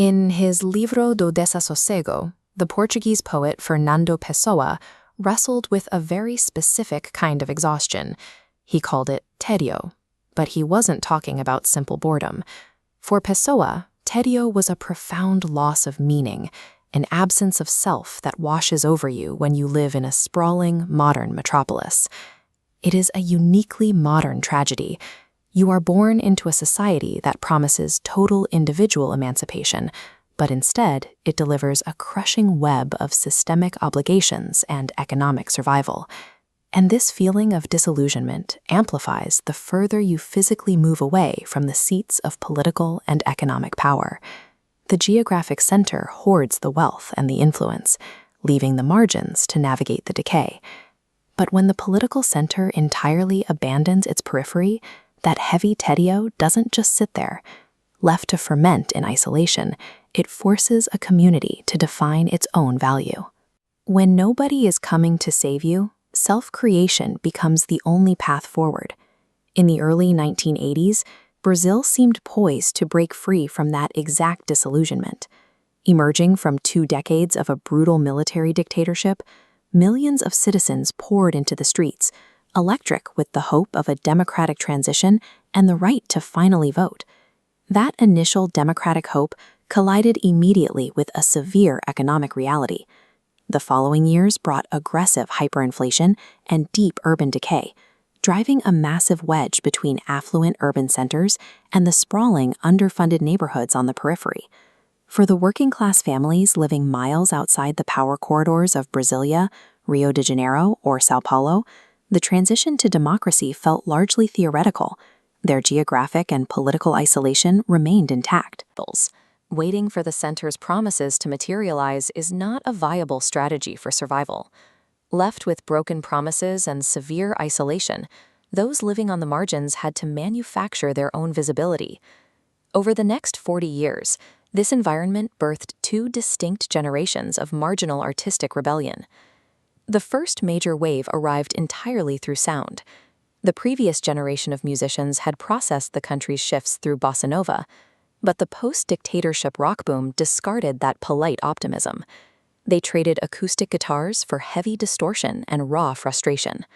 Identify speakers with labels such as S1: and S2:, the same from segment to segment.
S1: In his Livro do Desassossego, the Portuguese poet Fernando Pessoa wrestled with a very specific kind of exhaustion. He called it tédio, but he wasn't talking about simple boredom. For Pessoa, tédio was a profound loss of meaning, an absence of self that washes over you when you live in a sprawling, modern metropolis. It is a uniquely modern tragedy. You are born into a society that promises total individual emancipation, but instead it delivers a crushing web of systemic obligations and economic survival. And this feeling of disillusionment amplifies the further you physically move away from the seats of political and economic power. The geographic center hoards the wealth and the influence, leaving the margins to navigate the decay. But when the political center entirely abandons its periphery, that heavy tédio doesn't just sit there. Left to ferment in isolation, it forces a community to define its own value. When nobody is coming to save you, self-creation becomes the only path forward. In the early 1980s, Brazil seemed poised to break free from that exact disillusionment. Emerging from 2 decades of a brutal military dictatorship, millions of citizens poured into the streets, electric with the hope of a democratic transition and the right to finally vote. That initial democratic hope collided immediately with a severe economic reality. The following years brought aggressive hyperinflation and deep urban decay, driving a massive wedge between affluent urban centers and the sprawling, underfunded neighborhoods on the periphery. For the working-class families living miles outside the power corridors of Brasilia, Rio de Janeiro, or São Paulo, the transition to democracy felt largely theoretical. Their geographic and political isolation remained intact. Waiting for the center's promises to materialize is not a viable strategy for survival. Left with broken promises and severe isolation, those living on the margins had to manufacture their own visibility. Over the next 40 years, this environment birthed 2 distinct generations of marginal artistic rebellion. The first major wave arrived entirely through sound. The previous generation of musicians had processed the country's shifts through bossa nova, but the post-dictatorship rock boom discarded that polite optimism. They traded acoustic guitars for heavy distortion and raw frustration.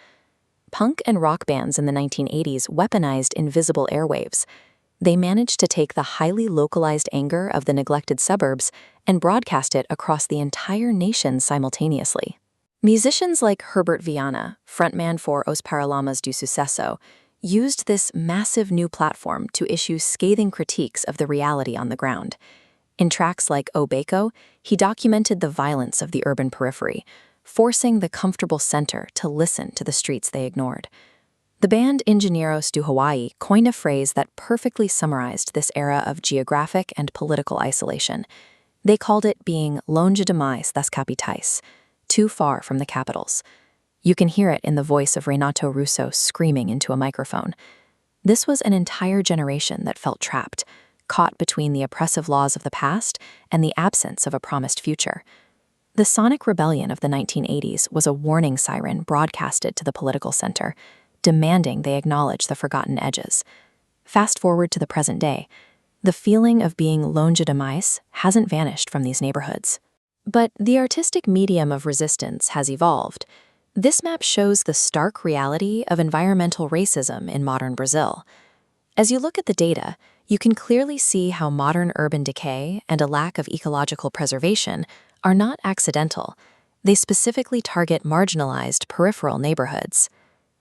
S1: Punk and rock bands in the 1980s weaponized invisible airwaves. They managed to take the highly localized anger of the neglected suburbs and broadcast it across the entire nation simultaneously. Musicians like Herbert Viana, frontman for Os Paralamas do Sucesso, used this massive new platform to issue scathing critiques of the reality on the ground. In tracks like O Beco, he documented the violence of the urban periphery, forcing the comfortable center to listen to the streets they ignored. The band Engenheiros do Hawaii coined a phrase that perfectly summarized this era of geographic and political isolation. They called it being longe demais das capitais, too far from the capitals. You can hear it in the voice of Renato Russo screaming into a microphone. This was an entire generation that felt trapped, caught between the oppressive laws of the past and the absence of a promised future. The sonic rebellion of the 1980s was a warning siren broadcasted to the political center, demanding they acknowledge the forgotten edges. Fast forward to the present day, the feeling of being longe demais hasn't vanished from these neighborhoods. But the artistic medium of resistance has evolved. This map shows the stark reality of environmental racism in modern Brazil. As you look at the data, you can clearly see how modern urban decay and a lack of ecological preservation are not accidental. They specifically target marginalized peripheral neighborhoods.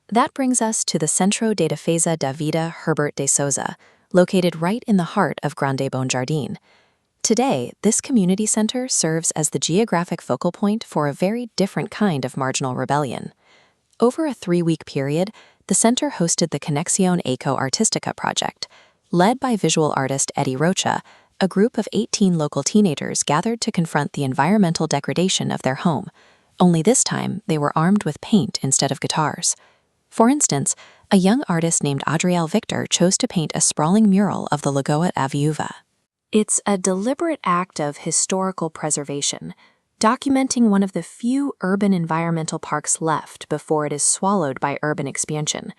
S1: That brings us to the Centro de Defesa da Vida Herbert de Souza, located right in the heart of Grande Bom Jardim. Today, this community center serves as the geographic focal point for a very different kind of marginal rebellion. Over a 3-week period, the center hosted the Conexión Eco Artística project. Led by visual artist Eddie Rocha, a group of 18 local teenagers gathered to confront the environmental degradation of their home. Only this time, they were armed with paint instead of guitars. For instance, a young artist named Adriel Victor chose to paint a sprawling mural of the Lagoa da Viúva. It's a deliberate act of historical preservation, documenting one of the few urban environmental parks left before it is swallowed by urban expansion.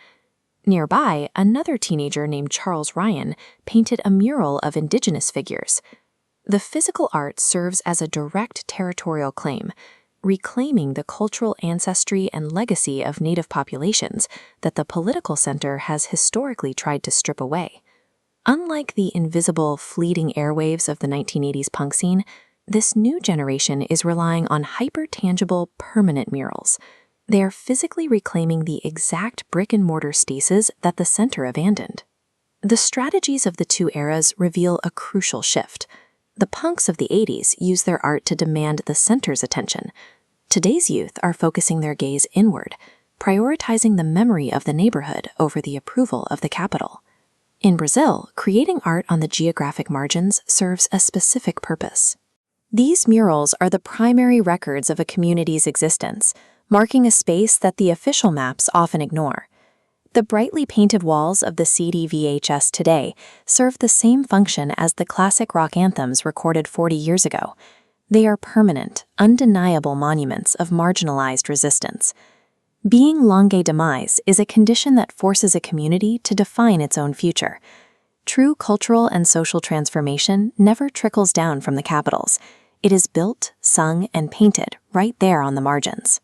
S1: Nearby, another teenager named Charles Ryan painted a mural of indigenous figures. The physical art serves as a direct territorial claim, reclaiming the cultural ancestry and legacy of native populations that the political center has historically tried to strip away. Unlike the invisible, fleeting airwaves of the 1980s punk scene, this new generation is relying on hyper-tangible, permanent murals. They are physically reclaiming the exact brick-and-mortar spaces that the center abandoned. The strategies of the two eras reveal a crucial shift. The punks of the 80s used their art to demand the center's attention. Today's youth are focusing their gaze inward, prioritizing the memory of the neighborhood over the approval of the capital. In Brazil, creating art on the geographic margins serves a specific purpose. These murals are the primary records of a community's existence, marking a space that the official maps often ignore. The brightly painted walls of the CD-VHS today serve the same function as the classic rock anthems recorded 40 years ago. They are permanent, undeniable monuments of marginalized resistance. Being longue demise is a condition that forces a community to define its own future. True cultural and social transformation never trickles down from the capitals. It is built, sung, and painted right there on the margins.